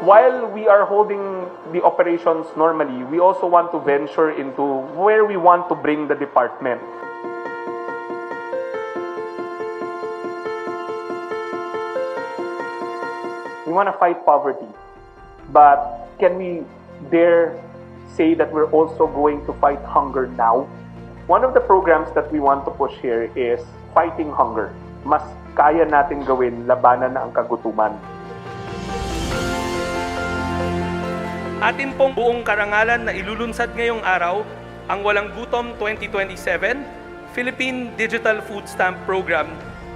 while we are holding the operations normally, we also want to venture into where we want to bring the department. We want to fight poverty, but can we dare say that we're also going to fight hunger now? One of the programs that we want to push here is fighting hunger. Mas kaya natin gawin, labanan na ang kagutuman. Atin pong buong karangalan na ilulunsad ngayong araw ang Walang Gutom 2027 Philippine Digital Food Stamp Program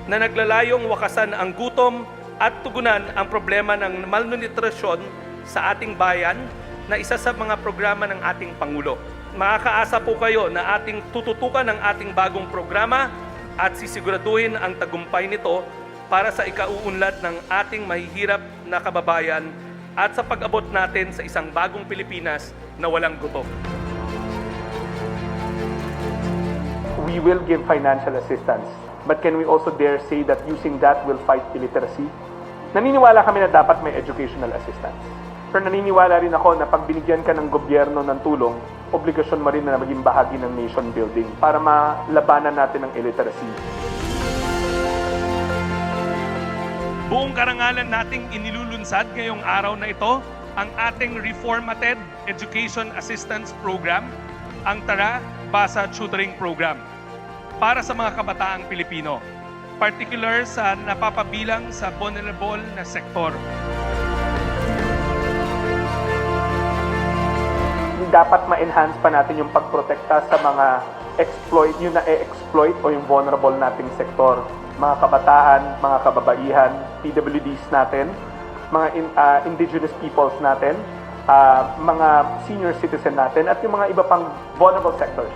na naglalayong wakasan ang gutom at tugunan ang problema ng malnutrisyon sa ating bayan na isa sa mga programa ng ating Pangulo. Makakaasa po kayo na ating tututukan ang ating bagong programa at sisiguraduhin ang tagumpay nito para sa ikauunlad ng ating mahihirap na kababayan at sa pag-abot natin sa isang bagong Pilipinas na walang gutom. We will give financial assistance, but can we also dare say that using that will fight illiteracy? Naniniwala kami na dapat may educational assistance. Pero naniniwala rin ako na pag binigyan ka ng gobyerno ng tulong, obligasyon mo rin na maging bahagi ng nation building para malabanan natin ang illiteracy. Buong karangalan nating inilulunsad ngayong araw na ito ang ating Reformated Education Assistance Program, ang Tara Basa Tutoring Program, para sa mga kabataang Pilipino, particular sa napapabilang sa vulnerable na sektor. Dapat ma-enhance pa natin yung pagprotekta sa mga yung na-exploit o yung vulnerable nating sektor. Mga kabataan, mga kababaihan, PWDs natin, mga indigenous peoples natin, mga senior citizen natin, at yung mga iba pang vulnerable sectors.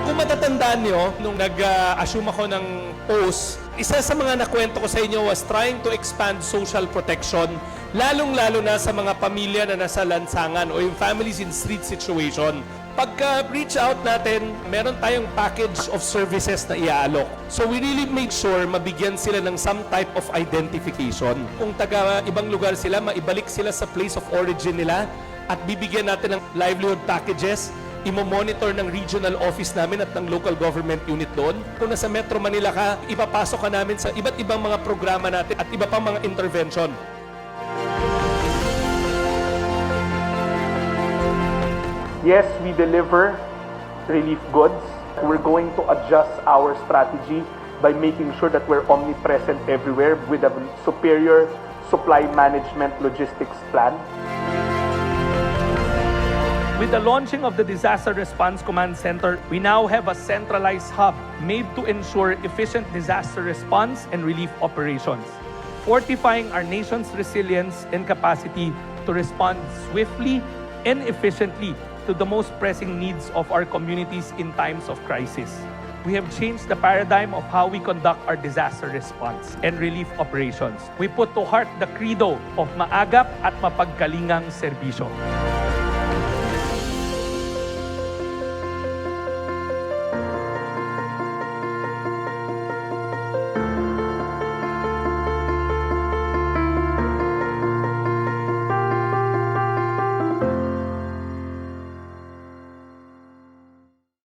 Kung matatandaan nyo, nung nag-assume ako ng post, isa sa mga nakwento ko sa inyo was trying to expand social protection, lalong-lalo na sa mga pamilya na nasa lansangan o yung families in street situation. Pagka-reach out natin, meron tayong package of services na iaalok. So we really made sure mabigyan sila ng some type of identification. Kung taga ibang lugar sila, maibalik sila sa place of origin nila at bibigyan natin ng livelihood packages. Imo-monitor ng regional office namin at ng local government unit doon. Kung nasa Metro Manila ka, ipapasok ka namin sa iba't ibang mga programa natin at iba pang mga intervention. Yes, we deliver relief goods. We're going to adjust our strategy by making sure that we're omnipresent everywhere with a superior supply management logistics plan. With the launching of the Disaster Response Command Center, we now have a centralized hub made to ensure efficient disaster response and relief operations, fortifying our nation's resilience and capacity to respond swiftly and efficiently to the most pressing needs of our communities in times of crisis. We have changed the paradigm of how we conduct our disaster response and relief operations. We put to heart the credo of maagap at mapagkalingang serbisyo.